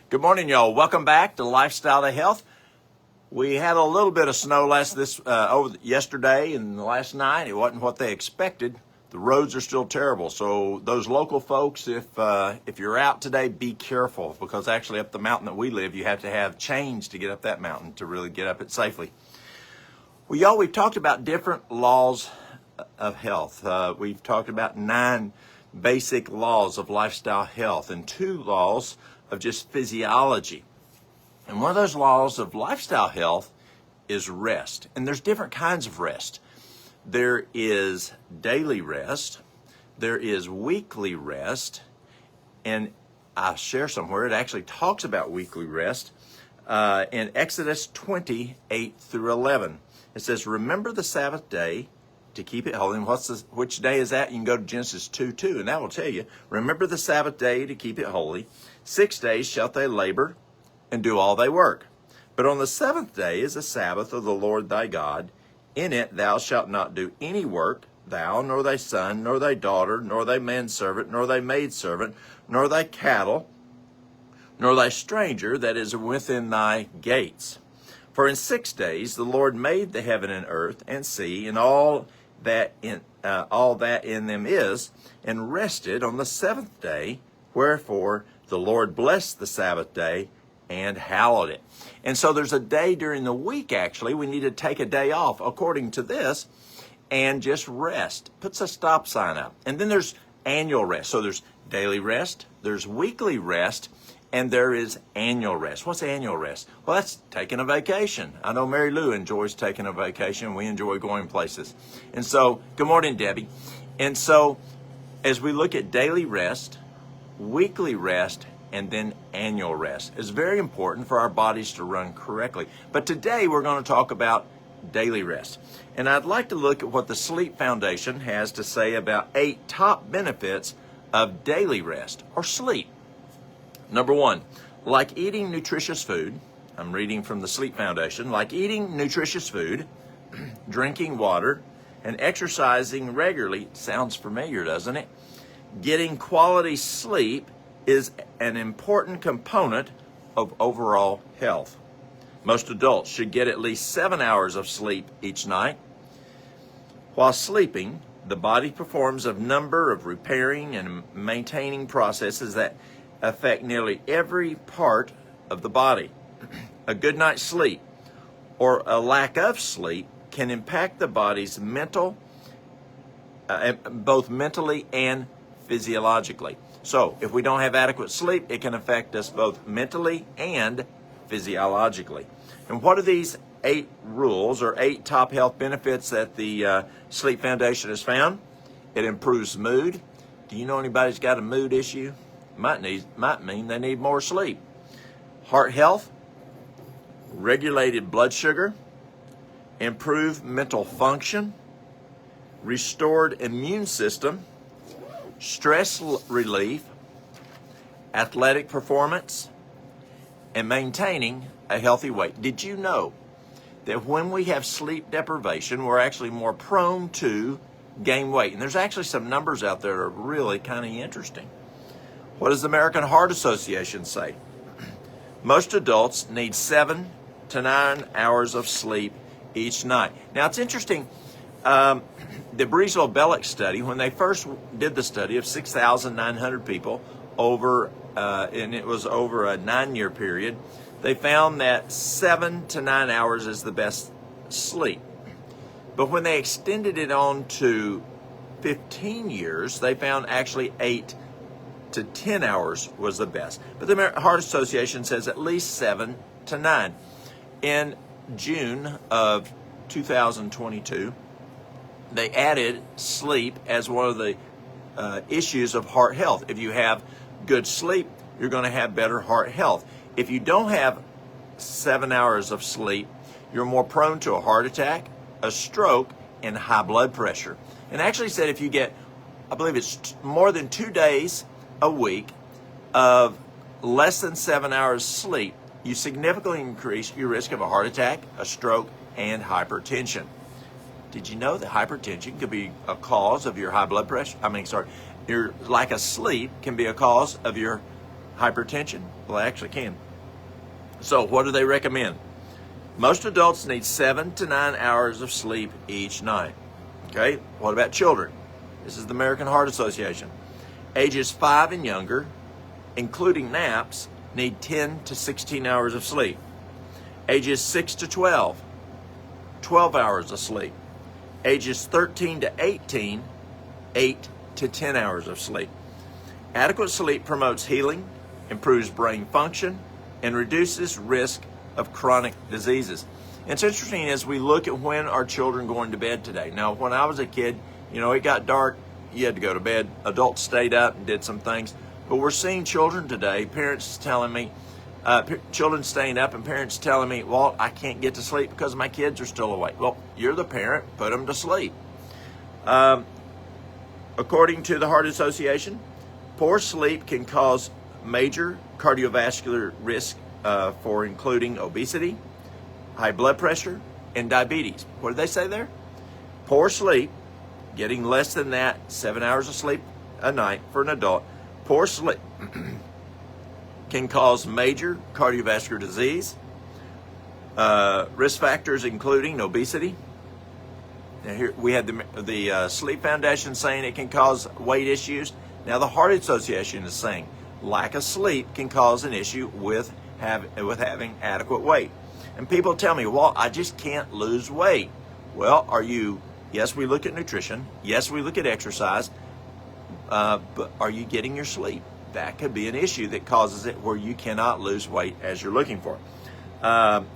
Good morning, y'all. Welcome back to Lifestyle to Health. We had a little bit of snow yesterday and last night. It wasn't what they expected. The roads are still terrible. So those local folks, if you're out today, be careful, because actually up the mountain that we live, you have to have chains to get up that mountain to really get up it safely. Well, y'all, we've talked about different laws of health. We've talked about 9 basic laws of lifestyle health and 2 laws of just physiology. And one of those laws of lifestyle health is rest. And there's different kinds of rest. There is daily rest, there is weekly rest, and I share somewhere it actually talks about weekly rest in Exodus 20:8 through 11. It says, remember the Sabbath day to keep it holy. And which day is that? You can go to Genesis 2:2, and that will tell you. Remember the Sabbath day to keep it holy. 6 days shalt they labor and do all they work. But on the 7th day is the Sabbath of the Lord thy God. In it thou shalt not do any work, thou, nor thy son, nor thy daughter, nor thy manservant, nor thy maidservant, nor thy cattle, nor thy stranger that is within thy gates. For in 6 days the Lord made the heaven and earth and sea and all that in them is, and rested on the 7th day. Wherefore the Lord blessed the Sabbath day and hallowed it. And so there's a day during the week, actually, we need to take a day off according to this and just rest. Puts a stop sign up. And then there's annual rest. So there's daily rest, there's weekly rest, and there is annual rest. What's annual rest? Well, that's taking a vacation. I know Mary Lou enjoys taking a vacation. We enjoy going places. And so, good morning, Debbie. And so, as we look at daily rest, weekly rest, and then annual rest, it's very important for our bodies to run correctly. But today we're going to talk about daily rest. And I'd like to look at what the Sleep Foundation has to say about 8 top benefits of daily rest or sleep. Number 1, like eating nutritious food, I'm reading from the Sleep Foundation, like eating nutritious food, drinking water, and exercising regularly, sounds familiar, doesn't it? Getting quality sleep is an important component of overall health. Most adults should get at least 7 hours of sleep each night. While sleeping, the body performs a number of repairing and maintaining processes that affect nearly every part of the body. A good night's sleep or a lack of sleep can impact the body's both mentally and physiologically. So if we don't have adequate sleep, it can affect us both mentally and physiologically. And what are these 8 rules or 8 top health benefits that the Sleep Foundation has found? It improves mood. Do you know anybody who's got a mood issue? Might mean they need more sleep. Heart health, regulated blood sugar, improved mental function, restored immune system, stress relief, athletic performance, and maintaining a healthy weight. Did you know that when we have sleep deprivation, we're actually more prone to gain weight? And there's actually some numbers out there that are really kind of interesting. What does the American Heart Association say? Most adults need 7 to 9 hours of sleep each night. Now, it's interesting. The Breezeville-Belloc study, when they first did the study of 6,900 people and it was over a 9-year period, they found that 7 to 9 hours is the best sleep. But when they extended it on to 15 years, they found actually 8 to 10 hours was the best. But the American Heart Association says at least 7 to 9. In June of 2022, they added sleep as one of the issues of heart health. If you have good sleep, you're going to have better heart health. If you don't have 7 hours of sleep, you're more prone to a heart attack, a stroke, and high blood pressure. And actually said if you get, I believe it's more than 2 days a week of less than 7 hours sleep, you significantly increase your risk of a heart attack, a stroke, and hypertension. Did you know that hypertension could be a cause of your high blood pressure? Your lack of sleep can be a cause of your hypertension? Well, they actually can. So what do they recommend? Most adults need 7 to 9 hours of sleep each night. Okay, what about children? This is the American Heart Association. Ages 5 and younger, including naps, need 10 to 16 hours of sleep. Ages 6 to 12, 12 hours of sleep. Ages 13 to 18, 8 to 10 hours of sleep. Adequate sleep promotes healing, improves brain function, and reduces risk of chronic diseases. It's interesting as we look at when our children going to bed today. Now, when I was a kid, it got dark, you had to go to bed. Adults stayed up and did some things. But we're seeing children today, parents telling me, children staying up and parents telling me, Walt, I can't get to sleep because my kids are still awake. Well, you're the parent, put them to sleep. According to the Heart Association, poor sleep can cause major cardiovascular risk for including obesity, high blood pressure, and diabetes. What did they say there? Poor sleep, getting less than that, 7 hours of sleep a night for an adult, poor sleep can cause major cardiovascular disease, risk factors including obesity. Now here we had the Sleep Foundation saying it can cause weight issues. Now the Heart Association is saying lack of sleep can cause an issue with having adequate weight. And people tell me, well, I just can't lose weight. Well, yes, we look at nutrition. Yes, we look at exercise. But are you getting your sleep? That could be an issue that causes it where you cannot lose weight as you're looking for.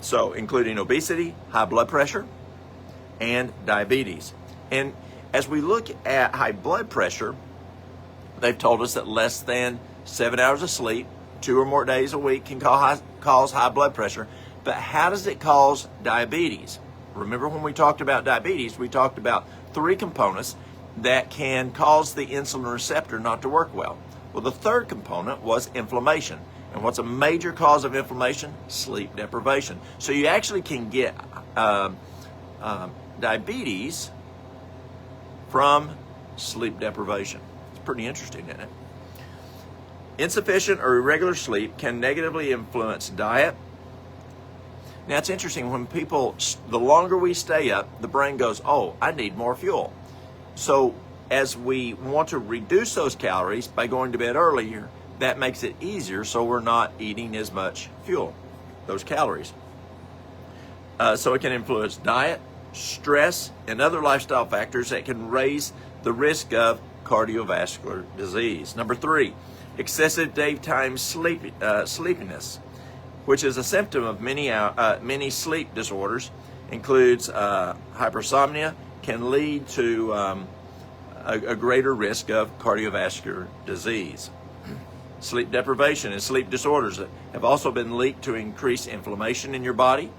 So including obesity, high blood pressure, and diabetes. And as we look at high blood pressure, they've told us that less than 7 hours of sleep, 2 or more days a week can cause high blood pressure. But how does it cause diabetes? Remember when we talked about diabetes, we talked about 3 components that can cause the insulin receptor not to work well. Well, the third component was inflammation. And what's a major cause of inflammation? Sleep deprivation. So you actually can get diabetes from sleep deprivation. It's pretty interesting, isn't it? Insufficient or irregular sleep can negatively influence diet. Now, it's interesting when the longer we stay up, the brain goes, oh, I need more fuel. So as we want to reduce those calories by going to bed earlier, that makes it easier so we're not eating as much fuel, those calories. So it can influence diet, stress, and other lifestyle factors that can raise the risk of cardiovascular disease. Number 3, excessive daytime sleepiness, which is a symptom of many sleep disorders, includes hypersomnia, can lead to a greater risk of cardiovascular disease. Sleep deprivation and sleep disorders have also been linked to increased inflammation in your body.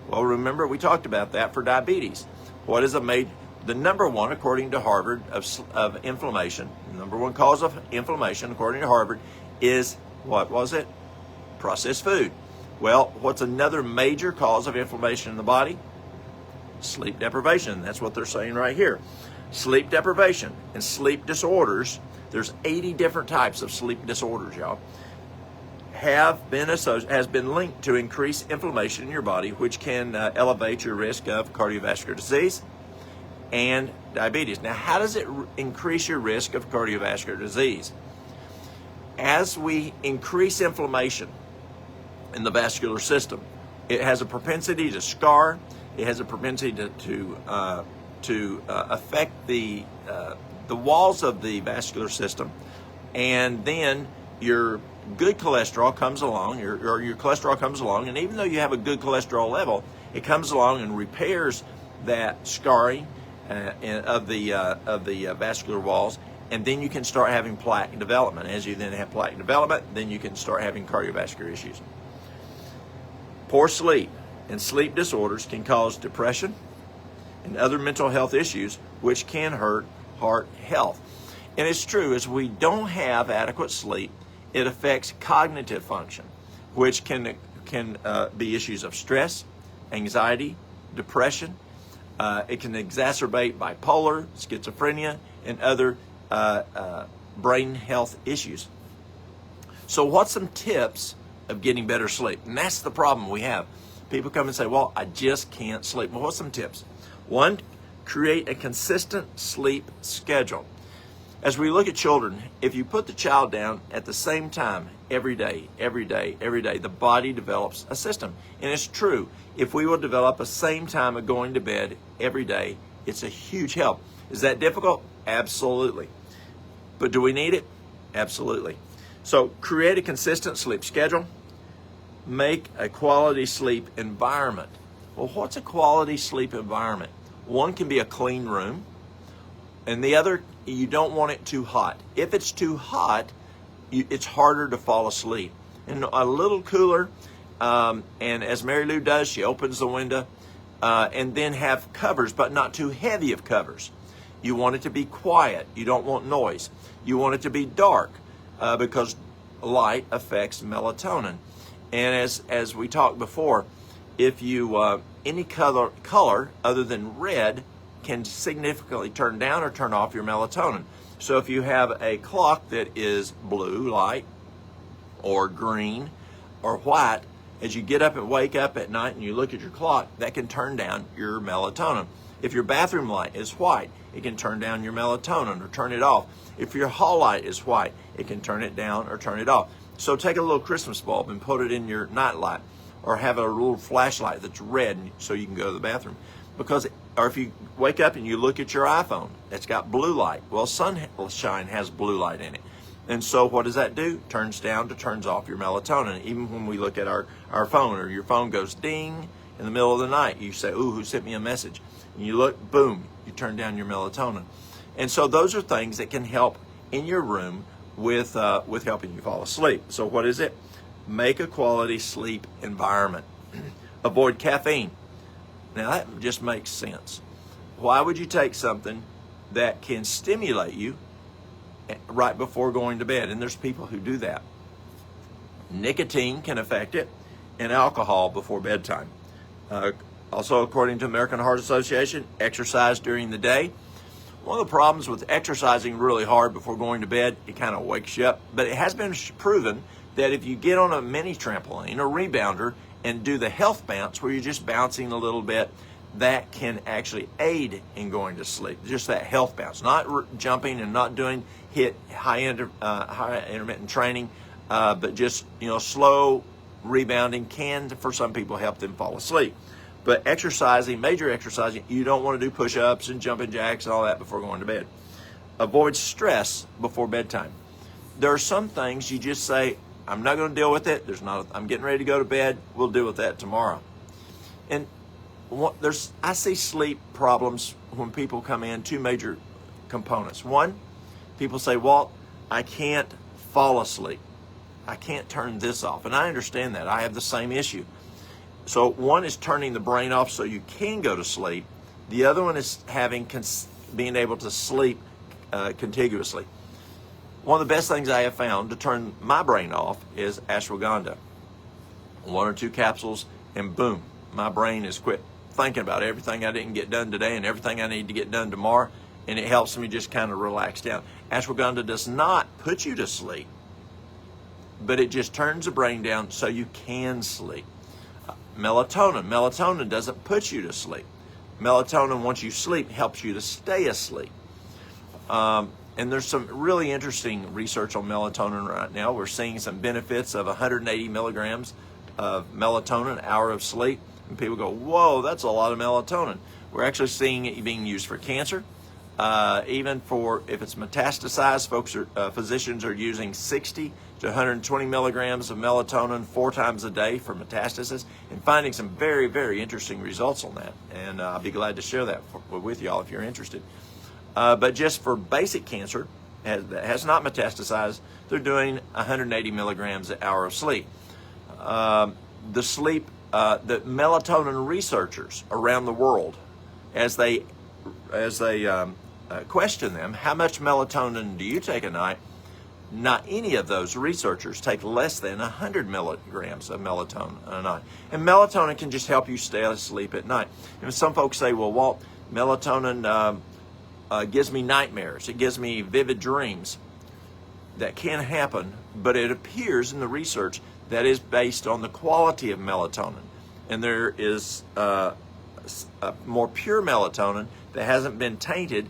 Well, remember, we talked about that for diabetes. What is the number one, according to Harvard, of inflammation, the number one cause of inflammation, according to Harvard, is, what was it? Processed food. Well, what's another major cause of inflammation in the body? Sleep deprivation. That's what they're saying right here. Sleep deprivation and sleep disorders, there's 80 different types of sleep disorders, y'all, has been linked to increased inflammation in your body, which can elevate your risk of cardiovascular disease and diabetes. Now, how does it increase your risk of cardiovascular disease? As we increase inflammation in the vascular system, it has a propensity to scar. It has a propensity to affect the walls of the vascular system, and then your good cholesterol comes along, your cholesterol comes along, and even though you have a good cholesterol level, it comes along and repairs that scarring of the vascular walls, and then you can start having plaque development. As you then have plaque development, then you can start having cardiovascular issues. Poor sleep and sleep disorders can cause depression and other mental health issues, which can hurt heart health. And it's true, as we don't have adequate sleep, it affects cognitive function, which can be issues of stress, anxiety, depression. It can exacerbate bipolar, schizophrenia, and other brain health issues. So what's some tips of getting better sleep? And that's the problem we have. People come and say, well, I just can't sleep. Well, what's some tips? One, create a consistent sleep schedule. As we look at children, if you put the child down at the same time every day, the body develops a system. And it's true. If we will develop a same time of going to bed every day, it's a huge help. Is that difficult? Absolutely. But do we need it? Absolutely. So create a consistent sleep schedule. Make a quality sleep environment. Well, what's a quality sleep environment? One can be a clean room, and the other, you don't want it too hot. If it's too hot, it's harder to fall asleep. And a little cooler, and as Mary Lou does, she opens the window, and then have covers, but not too heavy of covers. You want it to be quiet. You don't want noise. You want it to be dark, because light affects melatonin. And as we talked before, if you any color other than red can significantly turn down or turn off your melatonin. So if you have a clock that is blue light or green or white, as you get up and wake up at night and you look at your clock, that can turn down your melatonin. If your bathroom light is white, it can turn down your melatonin or turn it off. If your hall light is white, it can turn it down or turn it off. So take a little Christmas bulb and put it in your night light, or have a little flashlight that's red so you can go to the bathroom. Or if you wake up and you look at your iPhone, it's got blue light. Well, sunshine has blue light in it. And so what does that do? Turns down to turns off your melatonin. Even when we look at our phone, or your phone goes ding in the middle of the night, you say, ooh, who sent me a message? And you look, boom, you turn down your melatonin. And so those are things that can help in your room with helping you fall asleep. So what is it? Make a quality sleep environment. Avoid caffeine. Now that just makes sense. Why would you take something that can stimulate you right before going to bed? And there's people who do that. Nicotine can affect it, and alcohol before bedtime. Also, according to American Heart Association, exercise during the day. One of the problems with exercising really hard before going to bed, it kind of wakes you up. But it has been proven that if you get on a mini trampoline or rebounder and do the health bounce, where you're just bouncing a little bit, that can actually aid in going to sleep. Just that health bounce, not jumping and not doing high intermittent training, but just slow rebounding can, for some people, help them fall asleep. But exercising, major exercising, you don't want to do push-ups and jumping jacks and all that before going to bed. Avoid stress before bedtime. There are some things you just say, I'm not going to deal with it. I'm getting ready to go to bed. We'll deal with that tomorrow. And I see sleep problems when people come in, two major components. One, people say, Walt, I can't fall asleep. I can't turn this off. And I understand that. I have the same issue. So one is turning the brain off so you can go to sleep. The other one is being able to sleep contiguously. One of the best things I have found to turn my brain off is ashwaganda. 1 or 2 capsules, and boom, my brain is quit thinking about everything I didn't get done today and everything I need to get done tomorrow, and it helps me just kind of relax down. Ashwaganda does not put you to sleep, but it just turns the brain down so you can sleep. Melatonin doesn't put you to sleep. Melatonin, once you sleep, helps you to stay asleep. And there's some really interesting research on melatonin right now. We're seeing some benefits of 180 milligrams of melatonin an hour of sleep. And people go, whoa, that's a lot of melatonin. We're actually seeing it being used for cancer. Even for, if it's metastasized, physicians are using 60 to 120 milligrams of melatonin 4 times a day for metastasis, and finding some very, very interesting results on that. And I'll be glad to share that with y'all if you're interested. But just for basic cancer that has not metastasized, they're doing 180 milligrams an hour of sleep. The melatonin researchers around the world, as they question them, how much melatonin do you take a night? Not any of those researchers take less than 100 milligrams of melatonin a night. And melatonin can just help you stay asleep at night. And some folks say, well, Walt, melatonin gives me nightmares. It gives me vivid dreams. that can happen, but it appears in the research that is based on the quality of melatonin. And there is a more pure melatonin that hasn't been tainted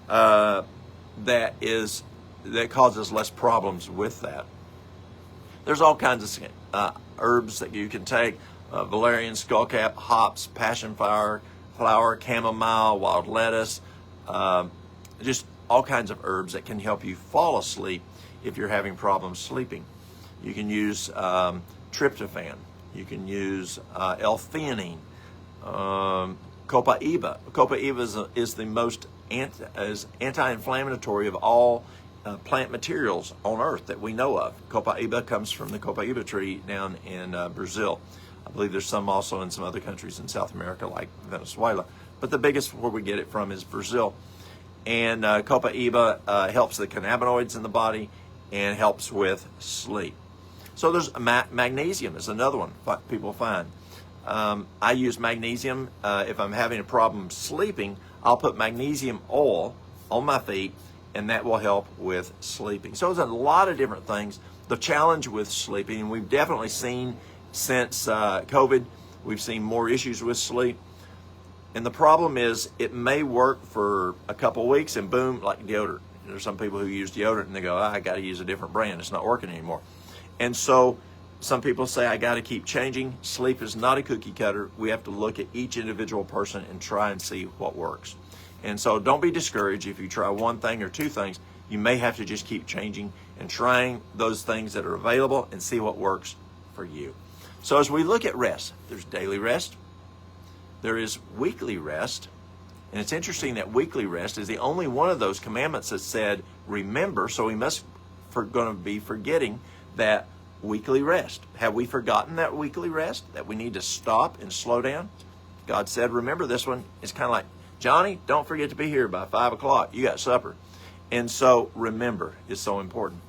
that causes less problems with that. There's all kinds of herbs that you can take: valerian, skullcap, hops, passion flower, chamomile, wild lettuce, just all kinds of herbs that can help you fall asleep if you're having problems sleeping. You can use tryptophan. You can use L-theanine, copaiba. Copaiba is the most anti-inflammatory of all plant materials on earth that we know of. Copaiba comes from the copaiba tree down in Brazil. I believe there's some also in some other countries in South America like Venezuela, but the biggest where we get it from is Brazil. And copaiba helps the cannabinoids in the body and helps with sleep. So there's magnesium is another one people find. I use magnesium if I'm having a problem sleeping. I'll put magnesium oil on my feet, and that will help with sleeping. So there's a lot of different things. The challenge with sleeping, and we've definitely seen since COVID, we've seen more issues with sleep. And the problem is it may work for a couple of weeks and boom, like deodorant. There's some people who use deodorant and they go, I got to use a different brand. It's not working anymore. And so some people say, I got to keep changing. Sleep is not a cookie cutter. We have to look at each individual person and try and see what works. And so don't be discouraged if you try one thing or two things. You may have to just keep changing and trying those things that are available and see what works for you. So as we look at rest, there's daily rest. There is weekly rest. And it's interesting that weekly rest is the only one of those commandments that said, remember, so we must going to be forgetting that weekly rest. Have we forgotten that weekly rest, that we need to stop and slow down? God said, remember this one. It's kind of like, Johnny, don't forget to be here by 5 o'clock. You got supper. And so remember is so important.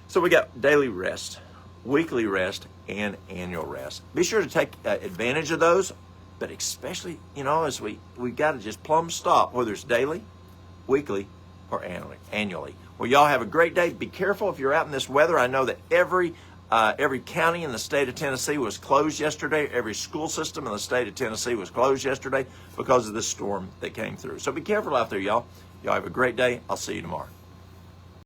So we got daily rest, weekly rest, and annual rest. Be sure to take advantage of those, but especially, as we got to just plumb stop, whether it's daily, weekly, or annually. Well, y'all have a great day. Be careful if you're out in this weather. I know that every county in the state of Tennessee was closed yesterday. Every school system in the state of Tennessee was closed yesterday because of this storm that came through. So be careful out there, y'all. Y'all have a great day. I'll see you tomorrow.